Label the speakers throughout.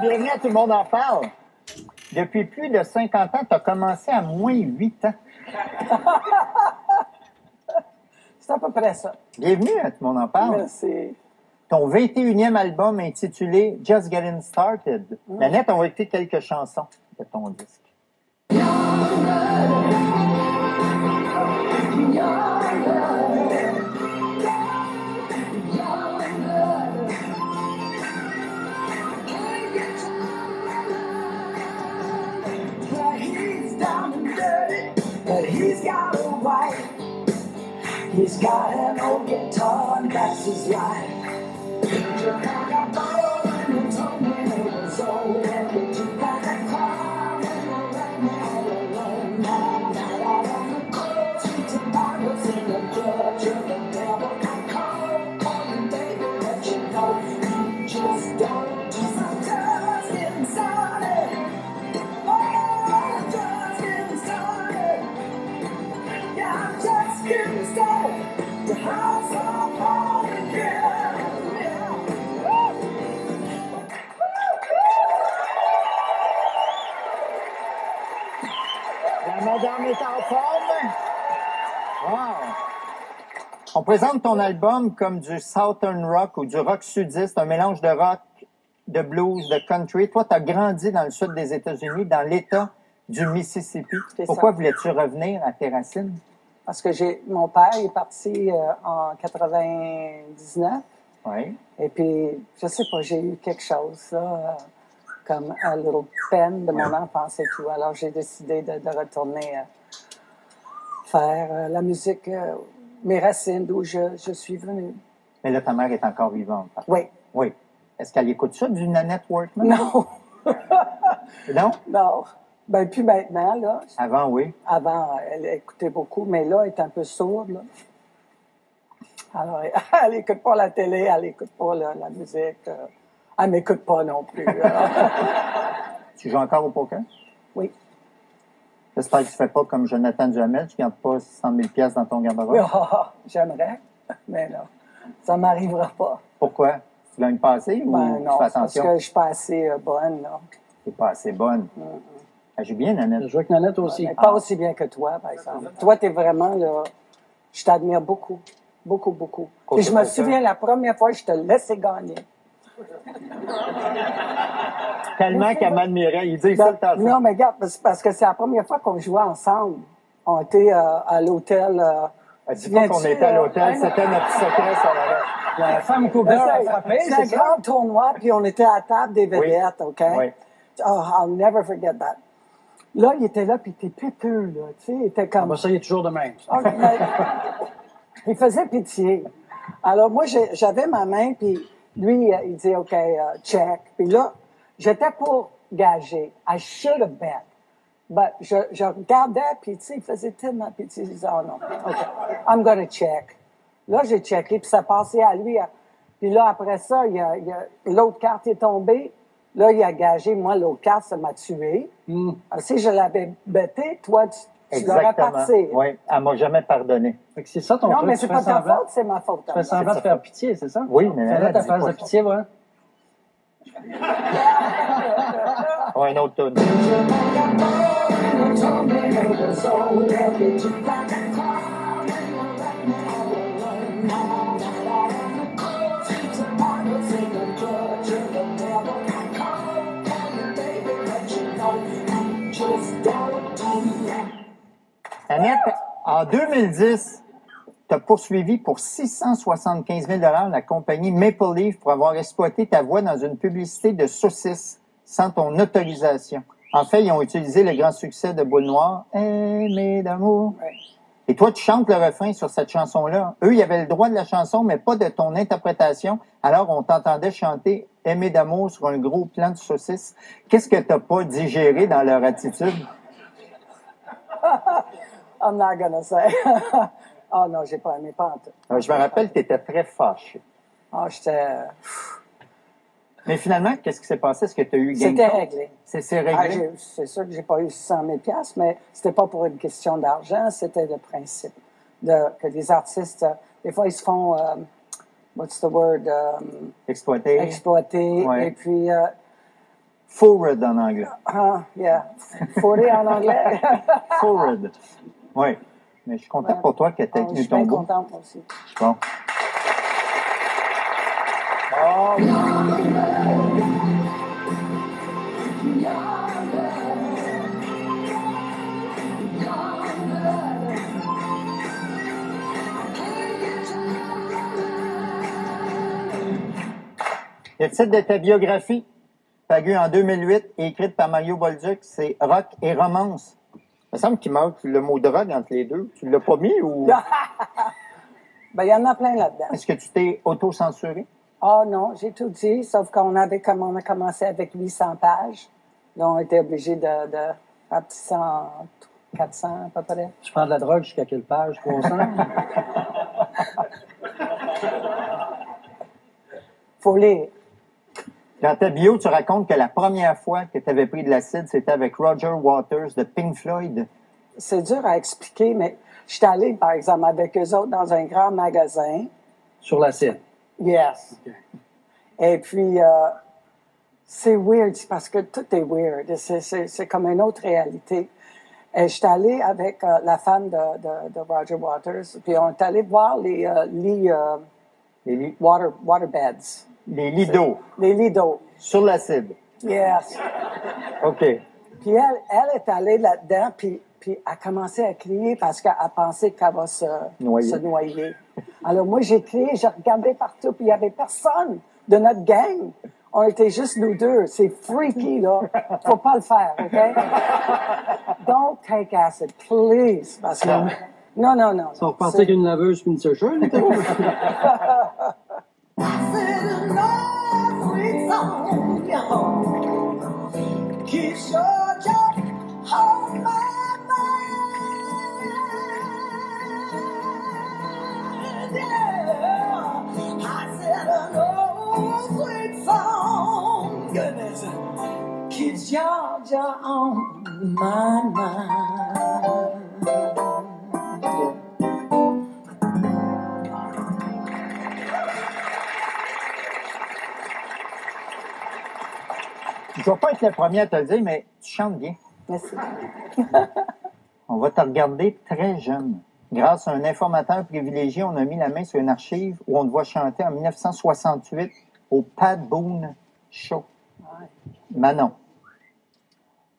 Speaker 1: bienvenue à Tout le monde en parle. Depuis plus de 50 ans, tu as commencé à moins 8 ans.
Speaker 2: C'est à peu près ça.
Speaker 1: Bienvenue à Tout le monde en parle.
Speaker 2: Merci.
Speaker 1: Ton 21e album intitulé Just Getting Started. Nanette, on va écouter quelques chansons de ton disque.
Speaker 3: He's got a wife, he's got an old guitar, and that's his life. I borrowed when he told me it was old, and we took back a car, and I left me all alone. Now out on the cold streets of Bibles in the church of the devil, I call you baby, let you know you just don't. I'm just getting started. Oh, just getting started. Yeah, I'm just getting started. The house on fire again. Yeah.
Speaker 1: La madame est en forme. Wow. On présente ton album comme du Southern Rock ou du rock sudiste, un mélange de rock, de blues, de country. Toi, tu as grandi dans le sud des États-Unis, dans l'État du Mississippi.
Speaker 2: C'est
Speaker 1: Pourquoi
Speaker 2: ça.
Speaker 1: voulais-tu revenir à tes racines?
Speaker 2: Parce que mon père est parti en 99.
Speaker 1: Oui.
Speaker 2: Et puis, je sais pas, j'ai eu quelque chose, là, comme un little peine de mon enfance et tout. Alors, j'ai décidé de retourner faire la musique, mes racines, d'où je suis venue.
Speaker 1: Mais là, ta mère est encore vivante.
Speaker 2: Oui.
Speaker 1: Oui. Est-ce qu'elle écoute ça du Nanette Workman?
Speaker 2: Non.
Speaker 1: Non?
Speaker 2: Non. Ben, puis maintenant, là.
Speaker 1: Avant, oui.
Speaker 2: Avant, elle écoutait beaucoup, mais là, elle est un peu sourde, là. Alors, elle n'écoute pas la télé, elle n'écoute pas la musique. Elle m'écoute pas non plus.
Speaker 1: Tu joues encore au poker?
Speaker 2: Oui.
Speaker 1: J'espère que tu ne fais pas comme Jonathan Duhamel, tu ne gardes pas 100 000 piastres dans ton garde-robe.
Speaker 2: J'aimerais, mais non. Ça ne m'arrivera pas.
Speaker 1: Pourquoi? Tu gagnes pas assez ou
Speaker 2: Ben
Speaker 1: tu
Speaker 2: non,
Speaker 1: fais
Speaker 2: parce
Speaker 1: attention?
Speaker 2: que je suis pas assez bonne, là.
Speaker 1: Tu n'es pas assez bonne. Elle joue bien, Nanette.
Speaker 4: Je joue avec Nanette aussi.
Speaker 2: Mais pas aussi bien que toi, par exemple. Toi, tu es vraiment, là, je t'admire beaucoup. Beaucoup, beaucoup.
Speaker 1: Côté
Speaker 2: Et je me
Speaker 1: poker.
Speaker 2: souviens la première fois que je te laissais gagner.
Speaker 1: Tellement qu'elle m'admirait. Il dit ça le temps.
Speaker 2: Non, mais regarde, parce que c'est la première fois qu'on jouait ensemble. On était à l'hôtel.
Speaker 1: Dis pas qu'on était à l'hôtel, c'était notre secret, ça là.
Speaker 4: La femme cougar a frappé,
Speaker 2: C'est un
Speaker 4: c'est ça?
Speaker 2: grand tournoi, puis on était à la table des vedettes, OK?
Speaker 1: Oui.
Speaker 2: Oh, I'll never forget that. Là, il était là, puis il était péteux, là, tu sais, il était
Speaker 4: Ah,
Speaker 2: comme...
Speaker 4: ben, ça, il est toujours de même.
Speaker 2: Ah, mais il faisait pitié. Alors, moi, j'avais ma main, puis lui, il dit, OK, check. Puis là, j'étais pour gager. I should have bet. But je regardais, puis tu sais, il faisait tellement pitié. Je disais, oh non, OK, I'm gonna check. Là, j'ai checké, puis ça passait à lui. Puis là, après ça, l'autre carte est tombée. Là, il a gagé. Moi, l'autre carte, ça m'a tué. Alors, si je l'avais bêté, toi, tu l'aurais parti.
Speaker 1: Oui, elle m'a jamais pardonné.
Speaker 4: Fait que c'est ça ton
Speaker 2: Non,
Speaker 4: truc.
Speaker 2: mais
Speaker 4: tu
Speaker 2: c'est
Speaker 4: fais
Speaker 2: pas ta
Speaker 4: semblant-
Speaker 2: faute, c'est ma faute.
Speaker 4: Tu fais semblant de faire pitié, c'est ça?
Speaker 1: Oui, mais
Speaker 4: Fais-la
Speaker 1: elle
Speaker 4: ta
Speaker 1: dit
Speaker 4: phase
Speaker 1: pas
Speaker 4: de
Speaker 1: ça.
Speaker 4: pitié, voilà.
Speaker 1: Oh, un autre tourne. Annette, en 2010, tu as poursuivi pour 675 000 la compagnie Maple Leaf pour avoir exploité ta voix dans une publicité de saucisses sans ton autorisation. En fait, ils ont utilisé le grand succès de Boule Noire, Aimé d'amour.
Speaker 2: Ouais.
Speaker 1: Et toi, tu chantes le refrain sur cette chanson-là. Eux, ils avaient le droit de la chanson, mais pas de ton interprétation. Alors, on t'entendait chanter Aimé d'amour sur un gros plan de saucisses. Qu'est-ce que t'as pas digéré dans leur attitude?
Speaker 2: I'm not gonna say. Oh non, j'ai pas aimé, pas en tout.
Speaker 1: Je me rappelle que tu étais très fâché.
Speaker 2: Oh, j'étais...
Speaker 1: Mais finalement, qu'est-ce qui s'est passé? Est-ce que tu as eu gain de
Speaker 2: C'était
Speaker 1: cause?
Speaker 2: réglé.
Speaker 1: C'est
Speaker 2: Ah,
Speaker 1: réglé?
Speaker 2: c'est sûr que j'ai pas eu 100 000 $, mais c'était pas pour une question d'argent, c'était le principe que les artistes, des fois, ils se font, what's the word,
Speaker 1: Exploité?
Speaker 2: exploiter.
Speaker 1: Ouais.
Speaker 2: Et puis,
Speaker 1: Forward en anglais.
Speaker 2: Yeah. 40 en anglais.
Speaker 1: Forward. Oui. Mais je suis content pour toi que tu aies
Speaker 2: Je
Speaker 1: tenu
Speaker 2: suis
Speaker 1: ton
Speaker 2: bien
Speaker 1: bout.
Speaker 2: contente, moi aussi.
Speaker 1: Bon. Le titre de ta biographie, paru en 2008 et écrite par Mario Bolduc, c'est Rock et romance. Il me semble qu'il manque le mot drogue entre les deux. Tu l'as pas mis ou
Speaker 2: Ben, il y en a plein là-dedans.
Speaker 1: est-ce que tu t'es auto-censuré?
Speaker 2: Ah non, j'ai tout dit, sauf qu'on avait comme on a commencé avec 800 pages. Là, on était obligé de faire petit 100, 400 à peu près.
Speaker 4: Tu prends de la drogue jusqu'à quelle page? 300?
Speaker 2: Faut lire.
Speaker 1: Dans ta bio, tu racontes que la première fois que tu avais pris de l'acide, c'était avec Roger Waters de Pink Floyd.
Speaker 2: C'est dur à expliquer, mais je suis allée, par exemple, avec eux autres dans un grand magasin.
Speaker 4: Sur l'acide.
Speaker 2: Yes.
Speaker 4: OK.
Speaker 2: Et puis, c'est weird, c'est parce que tout est weird. C'est comme une autre réalité. Et je suis allée avec la femme de Roger Waters, puis on est allé voir les lits,
Speaker 1: Les lits,
Speaker 2: waterbeds.
Speaker 1: les lits d'eau
Speaker 2: Les lits d'eau.
Speaker 1: sur l'acide.
Speaker 2: Yes.
Speaker 1: OK.
Speaker 2: Puis elle est allée là-dedans, puis elle a commencé à crier parce qu'elle pensait qu'elle va se noyer. Alors moi, j'ai crié, j'ai regardé partout, puis il n'y avait personne de notre gang. On était juste nous deux. C'est freaky, là. Faut pas le faire, OK? Don't take acid, please. Parce que... Non.
Speaker 4: Ils sont repartis avec une laveuse et une sécheuse, les gros.
Speaker 3: Keeps Georgia on my mind.
Speaker 1: Je ne vais pas être le premier à te le dire, mais tu chantes bien.
Speaker 2: Merci.
Speaker 1: On va te regarder très jeune. Grâce à un informateur privilégié, on a mis la main sur une archive où on te voit chanter en 1968 au Pat Boone Show. Manon.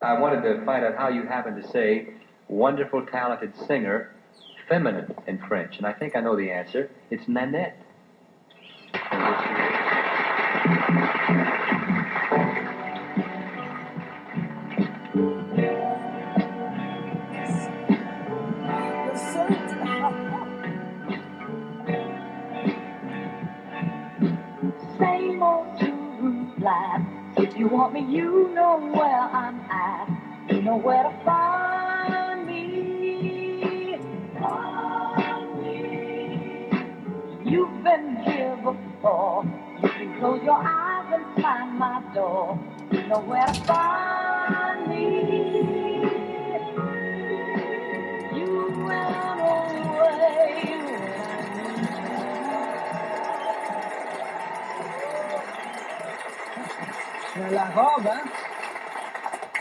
Speaker 5: I wanted to find out how you happen to say wonderful, talented singer, feminine in French. And I think I know the answer. It's Nanette.
Speaker 6: Same old two-room flat. If you want me, you know where I'm at. You know where to find me. Find me. You've been here before. You can close your eyes and find my door. You know where to find me. You went away.
Speaker 4: La robe, hein?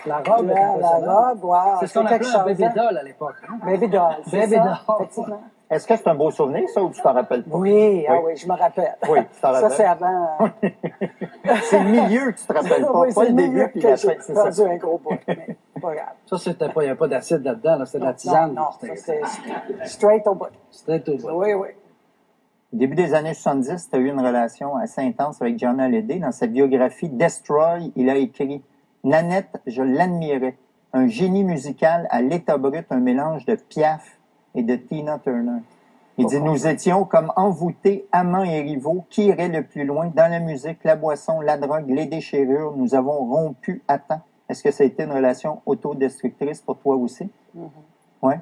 Speaker 4: La robe.
Speaker 2: La
Speaker 4: était impressionnante.
Speaker 2: robe, wow.
Speaker 4: C'est ce qu'on
Speaker 2: quelque
Speaker 4: appelait un
Speaker 2: chose,
Speaker 4: baby
Speaker 2: hein?
Speaker 4: doll à l'époque. Hein?
Speaker 2: Baby doll. c'est
Speaker 4: Baby
Speaker 2: ça,
Speaker 4: doll.
Speaker 2: effectivement.
Speaker 1: Est-ce que c'est un beau souvenir, ça, ou tu t'en rappelles pas?
Speaker 2: Oui, je me rappelle.
Speaker 1: Oui, tu t'en
Speaker 2: Ça,
Speaker 1: rappelles.
Speaker 2: c'est avant.
Speaker 1: C'est le milieu que tu te rappelles pas,
Speaker 2: Oui,
Speaker 1: pas
Speaker 2: c'est
Speaker 1: le début
Speaker 2: milieu
Speaker 1: puis
Speaker 2: que
Speaker 1: la
Speaker 2: j'ai
Speaker 1: fin, c'est ça.
Speaker 2: perdu un gros bout, mais pas grave.
Speaker 4: Ça, c'était pas, il n'y avait pas d'acide là-dedans, là, c'était de la tisane.
Speaker 2: Non,
Speaker 4: C'était-
Speaker 2: ça, c'est straight au bout.
Speaker 4: C'était tout.
Speaker 2: Oui.
Speaker 1: Au début des années 70, tu as eu une relation assez intense avec John Hallyday. Dans sa biographie Destroy, il a écrit « Nanette, je l'admirais. Un génie musical à l'état brut, un mélange de Piaf et de Tina Turner. » Il dit « Nous étions comme envoûtés, amants et rivaux. Qui irait le plus loin? Dans la musique, la boisson, la drogue, les déchirures. Nous avons rompu à temps. » Est-ce que ça a été une relation autodestructrice pour toi aussi? Oui.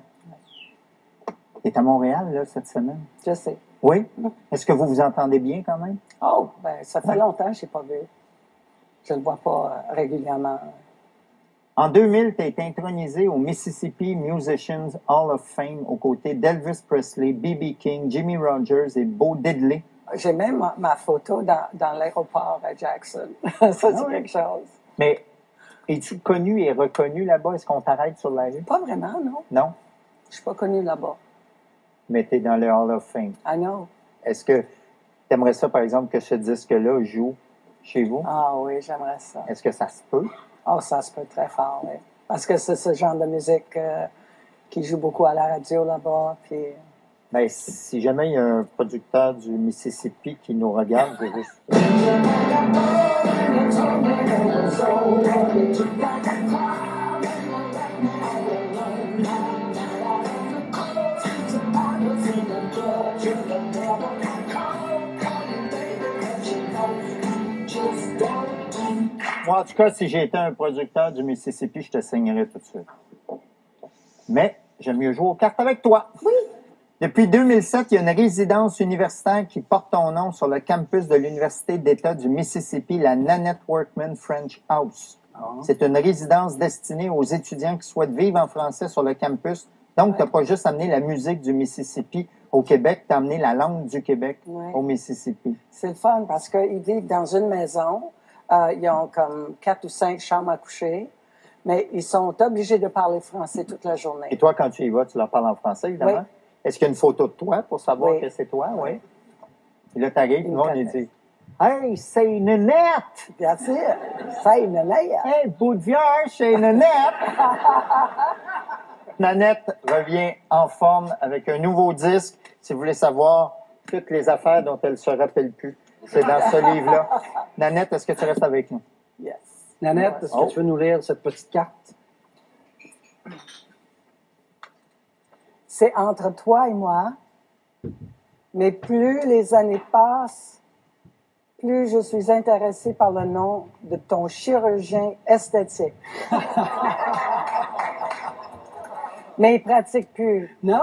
Speaker 1: Tu es à Montréal, là, cette semaine?
Speaker 2: Je sais.
Speaker 1: Oui? Est-ce que vous vous entendez bien quand même?
Speaker 2: Oh, ben, ça fait longtemps que je n'ai pas vu. Je ne le vois pas régulièrement.
Speaker 1: En 2000, tu as été intronisé au Mississippi Musicians Hall of Fame aux côtés d'Elvis Presley, B.B. King, Jimmy Rogers et Bo Diddley.
Speaker 2: J'ai même ma photo dans l'aéroport à Jackson. Ça, c'est quelque chose.
Speaker 1: Mais Es-tu connu et reconnu là-bas? Est-ce qu'on t'arrête sur la rue?
Speaker 2: Pas vraiment, non.
Speaker 1: Non?
Speaker 2: Je suis pas connue là-bas.
Speaker 1: Mais t'es dans le Hall of Fame.
Speaker 2: I know.
Speaker 1: Est-ce que tu aimerais ça, par exemple, que ce disque-là joue chez vous?
Speaker 2: Ah oui, j'aimerais ça.
Speaker 1: Est-ce que ça se peut?
Speaker 2: Oh, ça se peut très fort, oui. Parce que c'est ce genre de musique qui joue beaucoup à la radio là-bas. Puis...
Speaker 1: Ben, si jamais il y a un producteur du Mississippi qui nous regarde, je vais juste... Moi, en tout cas, si j'étais un producteur du Mississippi, je te signerais tout de suite. Mais j'aime mieux jouer aux cartes avec toi. Oui. Depuis 2007, il y a une résidence universitaire qui porte ton nom sur le campus de l'Université d'État du Mississippi, la Nanette Workman French House. C'est une résidence destinée aux étudiants qui souhaitent vivre en français sur le campus. Donc, tu n'as pas juste amené la musique du Mississippi au Québec, tu as amené la langue du Québec au Mississippi.
Speaker 2: C'est le fun parce qu'ils vivent dans une maison. Ils ont comme 4 ou 5 chambres à coucher. Mais ils sont obligés de parler français toute la journée.
Speaker 1: Et toi, quand tu y vas, tu leur parles en français, évidemment?
Speaker 2: Oui.
Speaker 1: Est-ce qu'il y a une photo de toi pour savoir
Speaker 2: Oui.
Speaker 1: que c'est toi? Oui. Et là, tu arrives,
Speaker 2: Ils
Speaker 1: nous, on
Speaker 2: me
Speaker 1: est
Speaker 2: connaissent.
Speaker 1: dit « Hey, c'est Nanette!
Speaker 2: That's it. Ça, il me l'aide.
Speaker 1: Hey, bout de vierge, c'est Nanette! » Nanette revient en forme avec un nouveau disque. Si vous voulez savoir toutes les affaires dont elle ne se rappelle plus, c'est dans ce livre-là. Nanette, est-ce que tu restes avec nous?
Speaker 2: Yes.
Speaker 4: Nanette, est-ce que tu veux nous lire cette petite carte?
Speaker 2: C'est entre toi et moi, mais plus les années passent, plus je suis intéressée par le nom de ton chirurgien esthétique. Mais il pratique plus.
Speaker 4: Non?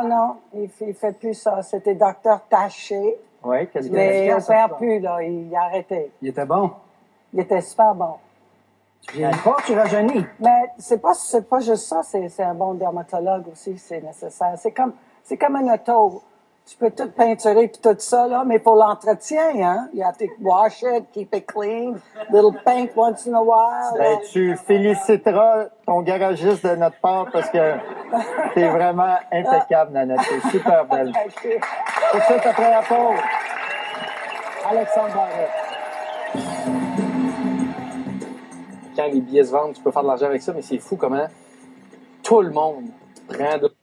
Speaker 2: Non, il fait plus ça. C'était docteur Taché,
Speaker 1: Oui, qu'est-ce que
Speaker 2: mais il
Speaker 4: efficace,
Speaker 2: opère
Speaker 4: ça.
Speaker 2: plus, là. Il a arrêté.
Speaker 4: Il était bon.
Speaker 2: Il était super bon.
Speaker 4: Tu viens pas, tu rajeunis.
Speaker 2: Mais c'est pas juste ça, c'est un bon dermatologue aussi, c'est nécessaire. C'est comme un auto. Tu peux tout peinturer puis tout ça, là, mais pour l'entretien, hein, you have to wash it, keep it clean, little paint once in a while.
Speaker 1: Ben, tu féliciteras ton garagiste de notre part parce que t'es vraiment impeccable, Nanette. T'es super belle. Tout de suite après la pause, Alexandre Barrette.
Speaker 7: Quand les billets se vendent, tu peux faire de l'argent avec ça, mais c'est fou comment tout le monde prend de